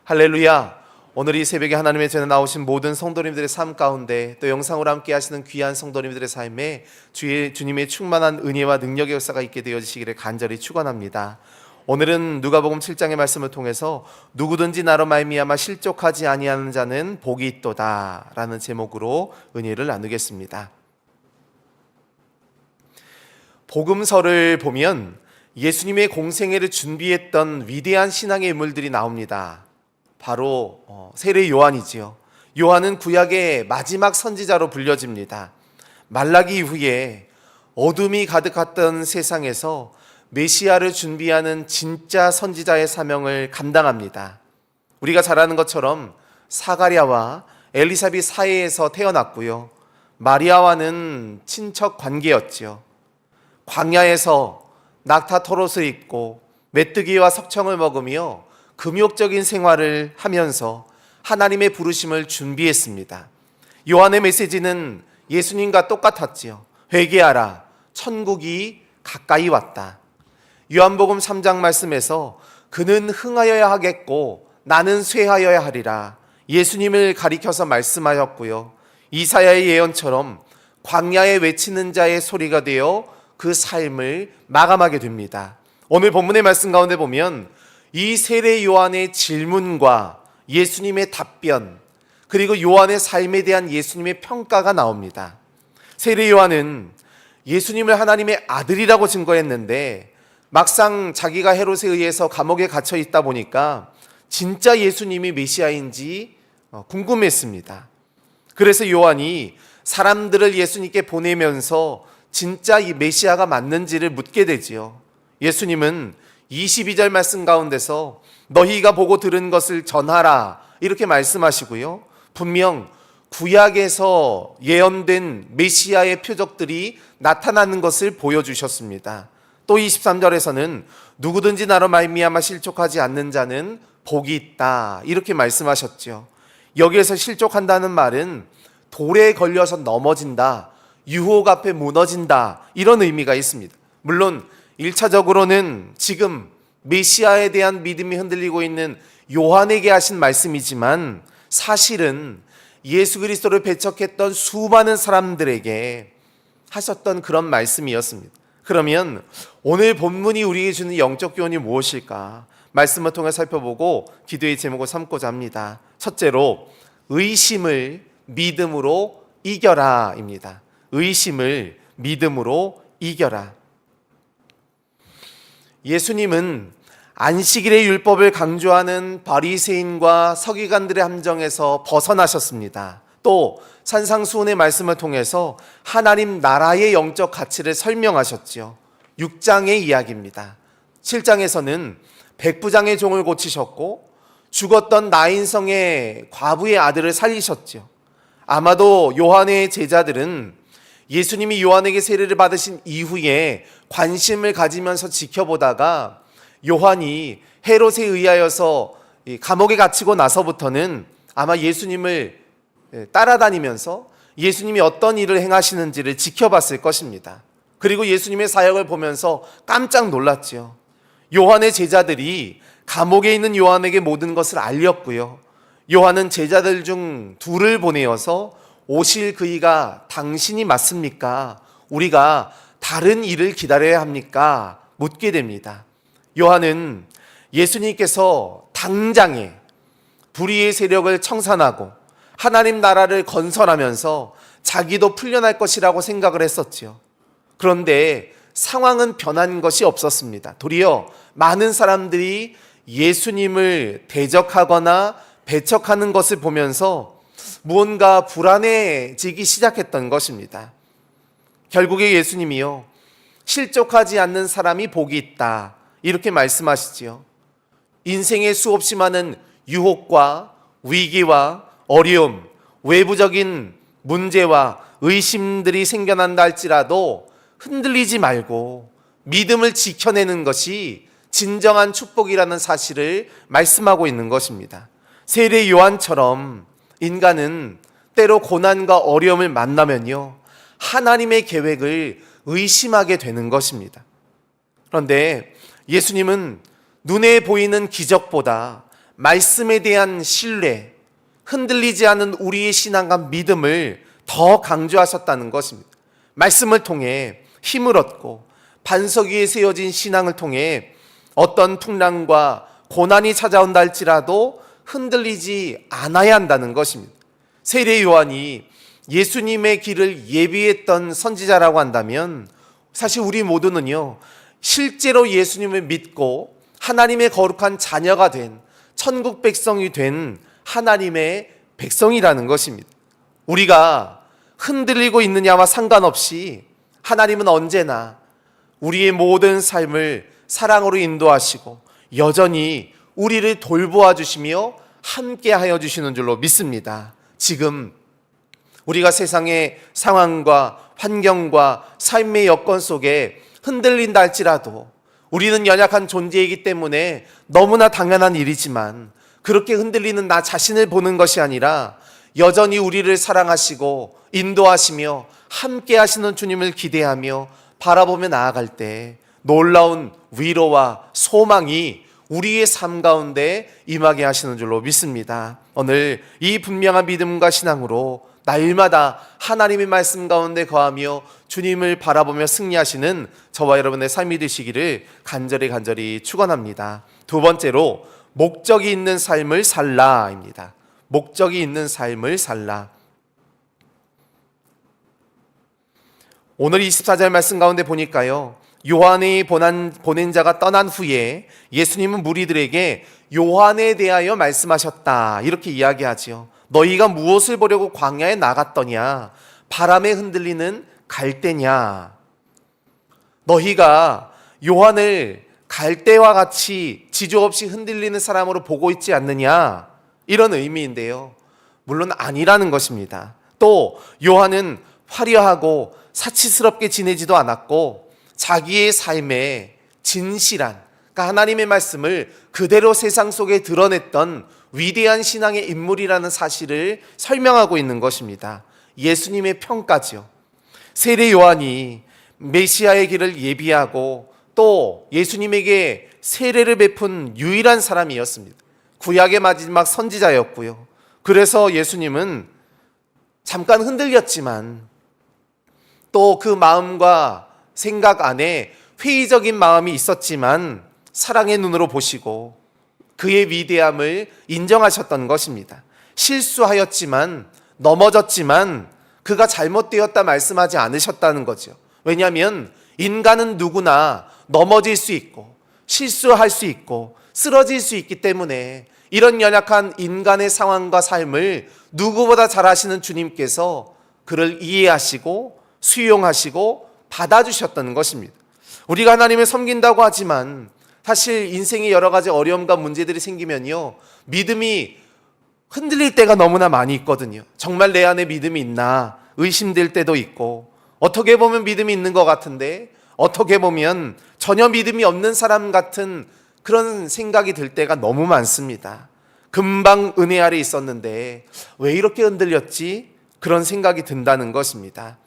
할렐루야. 오늘 이 새벽에 하나님의 전에 나오신 모든 성도님들의 삶 가운데 또 영상으로 함께 하시는 귀한 성도님들의 삶에 주님의 충만한 은혜와 능력의 역사가 있게 되어지시기를 간절히 축원합니다. 오늘은 누가복음 7장의 말씀을 통해서 누구든지 나로 말미암아 실족하지 아니하는 자는 복이 있도다 라는 제목으로 은혜를 나누겠습니다. 복음서를 보면 예수님의 공생애를 준비했던 위대한 신앙의 인물들이 나옵니다. 바로 세례 요한이지요. 요한은 구약의 마지막 선지자로 불려집니다. 말라기 이후에 어둠이 가득했던 세상에서 메시아를 준비하는 진짜 선지자의 사명을 감당합니다. 우리가 잘 아는 것처럼 사가랴와 엘리사벳 사이에서 태어났고요. 마리아와는 친척 관계였지요. 광야에서 낙타 털옷을 입고 메뚜기와 석청을 먹으며 금욕적인 생활을 하면서 하나님의 부르심을 준비했습니다. 요한의 메시지는 예수님과 똑같았지요. 회개하라, 천국이 가까이 왔다. 요한복음 3장 말씀에서 그는 흥하여야 하겠고 나는 쇠하여야 하리라 예수님을 가리켜서 말씀하였고요. 이사야의 예언처럼 광야에 외치는 자의 소리가 되어 그 삶을 마감하게 됩니다. 오늘 본문의 말씀 가운데 보면 이 세례 요한의 질문과 예수님의 답변, 그리고 요한의 삶에 대한 예수님의 평가가 나옵니다. 세례 요한은 예수님을 하나님의 아들이라고 증거했는데 막상 자기가 헤롯에 의해서 감옥에 갇혀 있다 보니까 진짜 예수님이 메시아인지 궁금했습니다. 그래서 요한이 사람들을 예수님께 보내면서 진짜 이 메시아가 맞는지를 묻게 되지요. 예수님은 22절 말씀 가운데서 너희가 보고 들은 것을 전하라 이렇게 말씀하시고요. 분명 구약에서 예언된 메시아의 표적들이 나타나는 것을 보여주셨습니다. 또 23절에서는 누구든지 나로 말미암아 실족하지 않는 자는 복이 있다 이렇게 말씀하셨죠. 여기에서 실족한다는 말은 돌에 걸려서 넘어진다, 유혹 앞에 무너진다 이런 의미가 있습니다. 물론 1차적으로는 지금 메시아에 대한 믿음이 흔들리고 있는 요한에게 하신 말씀이지만 사실은 예수 그리스도를 배척했던 수많은 사람들에게 하셨던 그런 말씀이었습니다. 그러면 오늘 본문이 우리에게 주는 영적 교훈이 무엇일까? 말씀을 통해 살펴보고 기도의 제목을 삼고자 합니다. 첫째로 의심을 믿음으로 이겨라입니다. 의심을 믿음으로 이겨라. 예수님은 안식일의 율법을 강조하는 바리새인과 서기관들의 함정에서 벗어나셨습니다. 또 산상수훈의 말씀을 통해서 하나님 나라의 영적 가치를 설명하셨지요. 6장의 이야기입니다. 7장에서는 백부장의 종을 고치셨고 죽었던 나인성의 과부의 아들을 살리셨지요. 아마도 요한의 제자들은 예수님이 요한에게 세례를 받으신 이후에 관심을 가지면서 지켜보다가 요한이 헤롯에 의하여서 감옥에 갇히고 나서부터는 아마 예수님을 따라다니면서 예수님이 어떤 일을 행하시는지를 지켜봤을 것입니다. 그리고 예수님의 사역을 보면서 깜짝 놀랐지요. 요한의 제자들이 감옥에 있는 요한에게 모든 것을 알렸고요. 요한은 제자들 중 둘을 보내어서 오실 그이가 당신이 맞습니까? 우리가 다른 일을 기다려야 합니까? 묻게 됩니다. 요한은 예수님께서 당장에 불의의 세력을 청산하고 하나님 나라를 건설하면서 자기도 풀려날 것이라고 생각을 했었지요. 그런데 상황은 변한 것이 없었습니다. 도리어 많은 사람들이 예수님을 대적하거나 배척하는 것을 보면서 무언가 불안해지기 시작했던 것입니다. 결국에 예수님이요, 실족하지 않는 사람이 복이 있다 이렇게 말씀하시지요. 인생의 수없이 많은 유혹과 위기와 어려움, 외부적인 문제와 의심들이 생겨난다 할지라도 흔들리지 말고 믿음을 지켜내는 것이 진정한 축복이라는 사실을 말씀하고 있는 것입니다. 세례 요한처럼 인간은 때로 고난과 어려움을 만나면요, 하나님의 계획을 의심하게 되는 것입니다. 그런데 예수님은 눈에 보이는 기적보다 말씀에 대한 신뢰, 흔들리지 않은 우리의 신앙과 믿음을 더 강조하셨다는 것입니다. 말씀을 통해 힘을 얻고 반석 위에 세워진 신앙을 통해 어떤 풍랑과 고난이 찾아온다 할지라도 흔들리지 않아야 한다는 것입니다. 세례 요한이 예수님의 길을 예비했던 선지자라고 한다면 사실 우리 모두는요, 실제로 예수님을 믿고 하나님의 거룩한 자녀가 된 천국 백성이 된 하나님의 백성이라는 것입니다. 우리가 흔들리고 있느냐와 상관없이 하나님은 언제나 우리의 모든 삶을 사랑으로 인도하시고 여전히 우리를 돌보아 주시며 함께 하여 주시는 줄로 믿습니다. 지금 우리가 세상의 상황과 환경과 삶의 여건 속에 흔들린다 할지라도 우리는 연약한 존재이기 때문에 너무나 당연한 일이지만 그렇게 흔들리는 나 자신을 보는 것이 아니라 여전히 우리를 사랑하시고 인도하시며 함께 하시는 주님을 기대하며 바라보며 나아갈 때 놀라운 위로와 소망이 우리의 삶 가운데 임하게 하시는 줄로 믿습니다. 오늘 이 분명한 믿음과 신앙으로 날마다 하나님의 말씀 가운데 거하며 주님을 바라보며 승리하시는 저와 여러분의 삶이 되시기를 간절히 축원합니다. 두 번째로 목적이 있는 삶을 살라입니다. 목적이 있는 삶을 살라. 오늘 24절 말씀 가운데 보니까요, 요한이 보낸 자가 떠난 후에 예수님은 무리들에게 요한에 대하여 말씀하셨다 이렇게 이야기하지요. 너희가 무엇을 보려고 광야에 나갔더냐? 바람에 흔들리는 갈대냐? 너희가 요한을 갈대와 같이 지조 없이 흔들리는 사람으로 보고 있지 않느냐? 이런 의미인데요, 물론 아니라는 것입니다. 또 요한은 화려하고 사치스럽게 지내지도 않았고 자기의 삶에 진실한, 그러니까 하나님의 말씀을 그대로 세상 속에 드러냈던 위대한 신앙의 인물이라는 사실을 설명하고 있는 것입니다. 예수님의 평가죠. 세례 요한이 메시아의 길을 예비하고 또 예수님에게 세례를 베푼 유일한 사람이었습니다. 구약의 마지막 선지자였고요. 그래서 예수님은 잠깐 흔들렸지만 또 그 마음과 생각 안에 회의적인 마음이 있었지만 사랑의 눈으로 보시고 그의 위대함을 인정하셨던 것입니다. 실수하였지만, 넘어졌지만 그가 잘못되었다 말씀하지 않으셨다는 거죠. 왜냐하면 인간은 누구나 넘어질 수 있고 실수할 수 있고 쓰러질 수 있기 때문에 이런 연약한 인간의 상황과 삶을 누구보다 잘 아시는 주님께서 그를 이해하시고 수용하시고 받아주셨던 것입니다. 우리가 하나님을 섬긴다고 하지만 사실 인생에 여러 가지 어려움과 문제들이 생기면요, 믿음이 흔들릴 때가 너무나 많이 있거든요. 정말 내 안에 믿음이 있나 의심될 때도 있고, 어떻게 보면 믿음이 있는 것 같은데 어떻게 보면 전혀 믿음이 없는 사람 같은 그런 생각이 들 때가 너무 많습니다. 금방 은혜 아래 있었는데 왜 이렇게 흔들렸지? 그런 생각이 든다는 것입니다.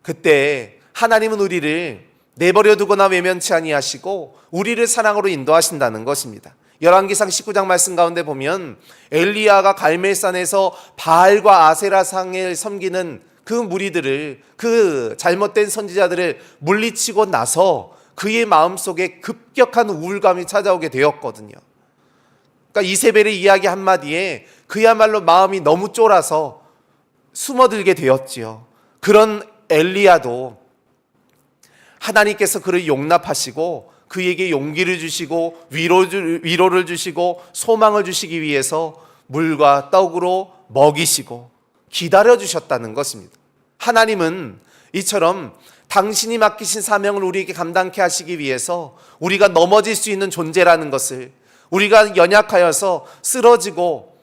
그때 하나님은 우리를 내버려 두거나 외면치 아니하시고 우리를 사랑으로 인도하신다는 것입니다. 열왕기상 19장 말씀 가운데 보면 엘리야가 갈멜산에서 바알과 아세라상을 섬기는 그 무리들을, 그 잘못된 선지자들을 물리치고 나서 그의 마음속에 급격한 우울감이 찾아오게 되었거든요. 그러니까 이세벨의 이야기 한마디에 그야말로 마음이 너무 쫄아서 숨어들게 되었지요. 그런 엘리야도 하나님께서 그를 용납하시고 그에게 용기를 주시고 위로를 주시고 소망을 주시기 위해서 물과 떡으로 먹이시고 기다려주셨다는 것입니다. 하나님은 이처럼 당신이 맡기신 사명을 우리에게 감당케 하시기 위해서 우리가 넘어질 수 있는 존재라는 것을, 우리가 연약하여서 쓰러지고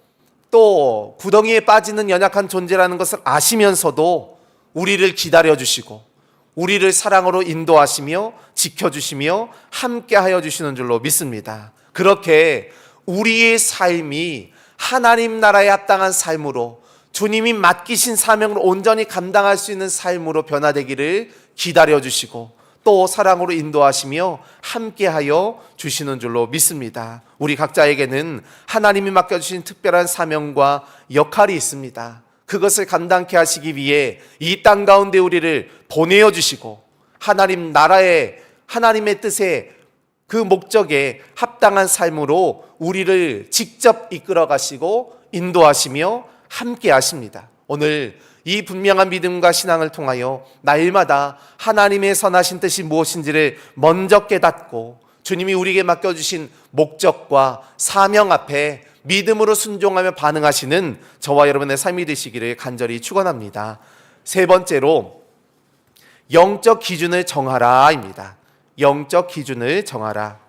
또 구덩이에 빠지는 연약한 존재라는 것을 아시면서도 우리를 기다려주시고 우리를 사랑으로 인도하시며 지켜주시며 함께하여 주시는 줄로 믿습니다. 그렇게 우리의 삶이 하나님 나라에 합당한 삶으로, 주님이 맡기신 사명을 온전히 감당할 수 있는 삶으로 변화되기를 기다려주시고 또 사랑으로 인도하시며 함께하여 주시는 줄로 믿습니다. 우리 각자에게는 하나님이 맡겨주신 특별한 사명과 역할이 있습니다. 그것을 감당케 하시기 위해 이 땅 가운데 우리를 보내어 주시고 하나님 나라의 하나님의 뜻에 그 목적에 합당한 삶으로 우리를 직접 이끌어 가시고 인도하시며 함께 하십니다. 오늘 이 분명한 믿음과 신앙을 통하여 날마다 하나님의 선하신 뜻이 무엇인지를 먼저 깨닫고 주님이 우리에게 맡겨주신 목적과 사명 앞에 믿음으로 순종하며 반응하시는 저와 여러분의 삶이 되시기를 간절히 축원합니다. 세 번째로 영적 기준을 정하라입니다. 영적 기준을 정하라.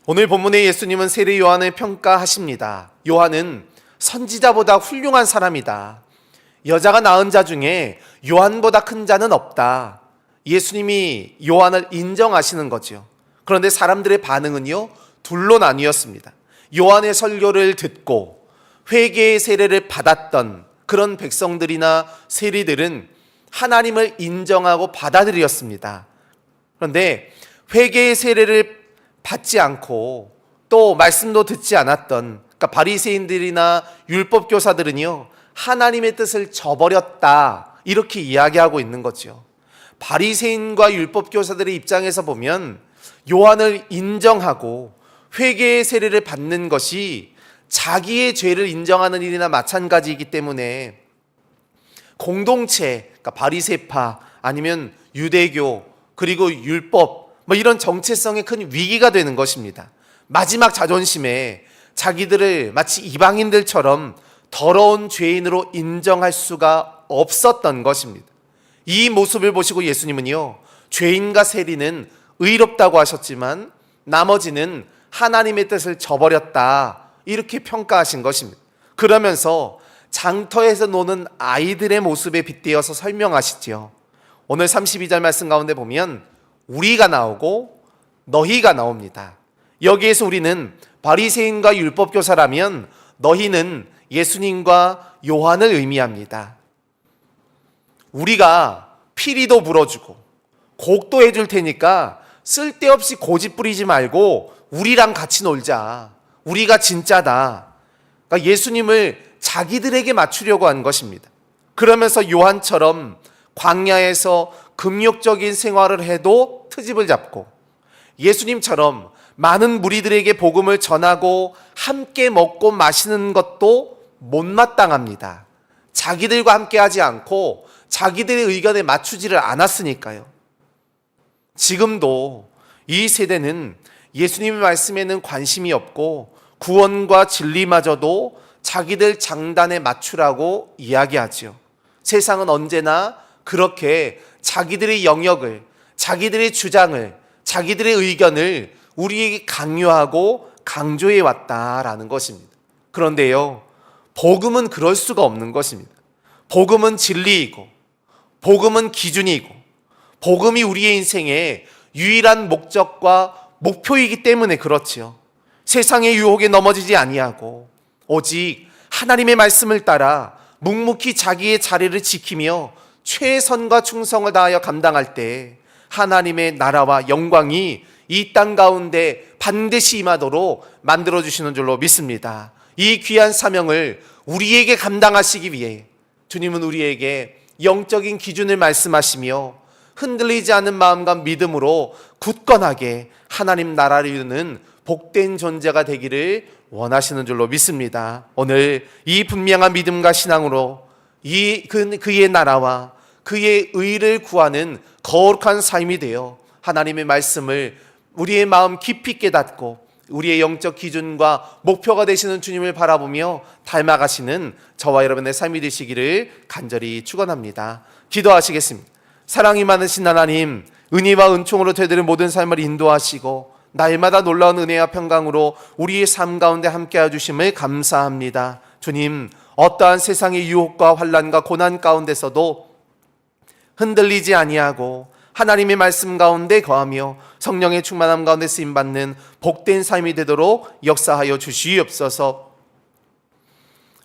오늘 본문의 예수님은 세례 요한을 평가하십니다. 요한은 선지자보다 훌륭한 사람이다. 여자가 낳은 자 중에 요한보다 큰 자는 없다. 예수님이 요한을 인정하시는 거죠. 그런데 사람들의 반응은요, 둘로 나뉘었습니다. 요한의 설교를 듣고 회개의 세례를 받았던 그런 백성들이나 세리들은 하나님을 인정하고 받아들였습니다. 그런데 회개의 세례를 받지 않고 또 말씀도 듣지 않았던 그러니까 바리새인들이나 율법 교사들은요, 하나님의 뜻을 저버렸다 이렇게 이야기하고 있는 거죠. 바리새인과 율법 교사들의 입장에서 보면 요한을 인정하고 회개의 세례를 받는 것이 자기의 죄를 인정하는 일이나 마찬가지이기 때문에 공동체, 그러니까 바리새파 아니면 유대교 그리고 율법 이런 정체성의 큰 위기가 되는 것입니다. 마지막 자존심에 자기들을 마치 이방인들처럼 더러운 죄인으로 인정할 수가 없었던 것입니다. 이 모습을 보시고 예수님은요, 죄인과 세리는 의롭다고 하셨지만 나머지는 하나님의 뜻을 저버렸다 이렇게 평가하신 것입니다. 그러면서 장터에서 노는 아이들의 모습에 빗대어서 설명하시지요. 오늘 32절 말씀 가운데 보면 우리가 나오고 너희가 나옵니다. 여기에서 우리는 바리새인과 율법교사라면 너희는 예수님과 요한을 의미합니다. 우리가 피리도 불어주고 곡도 해줄 테니까 쓸데없이 고집 부리지 말고 우리랑 같이 놀자. 우리가 진짜다. 그러니까 예수님을 자기들에게 맞추려고 한 것입니다. 그러면서 요한처럼 광야에서 금욕적인 생활을 해도 트집을 잡고 예수님처럼 많은 무리들에게 복음을 전하고 함께 먹고 마시는 것도 못마땅합니다. 자기들과 함께 하지 않고 자기들의 의견에 맞추지를 않았으니까요. 지금도 이 세대는 예수님의 말씀에는 관심이 없고 구원과 진리마저도 자기들 장단에 맞추라고 이야기하죠. 세상은 언제나 그렇게 자기들의 영역을, 자기들의 주장을, 자기들의 의견을 우리에게 강요하고 강조해 왔다라는 것입니다. 그런데요, 복음은 그럴 수가 없는 것입니다. 복음은 진리이고 복음은 기준이고 복음이 우리의 인생의 유일한 목적과 목표이기 때문에 그렇지요. 세상의 유혹에 넘어지지 아니하고 오직 하나님의 말씀을 따라 묵묵히 자기의 자리를 지키며 최선과 충성을 다하여 감당할 때 하나님의 나라와 영광이 이 땅 가운데 반드시 임하도록 만들어주시는 줄로 믿습니다. 이 귀한 사명을 우리에게 감당하시기 위해 주님은 우리에게 영적인 기준을 말씀하시며 흔들리지 않는 마음과 믿음으로 굳건하게 하나님 나라를 이루는 복된 존재가 되기를 원하시는 줄로 믿습니다. 오늘 이 분명한 믿음과 신앙으로 그의 나라와 그의 의를 구하는 거룩한 삶이 되어 하나님의 말씀을 우리의 마음 깊이 깨닫고 우리의 영적 기준과 목표가 되시는 주님을 바라보며 닮아가시는 저와 여러분의 삶이 되시기를 간절히 축원합니다. 기도하시겠습니다. 사랑이 많으신 하나님, 은혜와 은총으로 되드는 모든 삶을 인도하시고 날마다 놀라운 은혜와 평강으로 우리의 삶 가운데 함께해 주심을 감사합니다. 주님, 어떠한 세상의 유혹과 환난과 고난 가운데서도 흔들리지 아니하고 하나님의 말씀 가운데 거하며 성령의 충만함 가운데 쓰임받는 복된 삶이 되도록 역사하여 주시옵소서.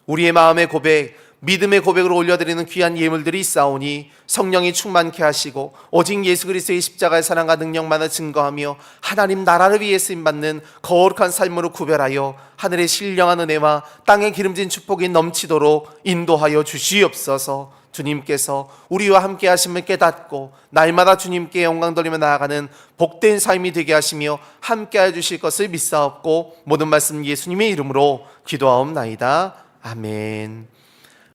우리의 마음의 고백, 믿음의 고백으로 올려드리는 귀한 예물들이 있사오니 성령이 충만케 하시고 오직 예수 그리스도의 십자가의 사랑과 능력만을 증거하며 하나님 나라를 위해 쓰임받는 거룩한 삶으로 구별하여 하늘의 신령한 은혜와 땅의 기름진 축복이 넘치도록 인도하여 주시옵소서. 주님께서 우리와 함께 하심을 깨닫고 날마다 주님께 영광 돌리며 나아가는 복된 삶이 되게 하시며 함께하여 주실 것을 믿사옵고 모든 말씀 예수님의 이름으로 기도하옵나이다. 아멘.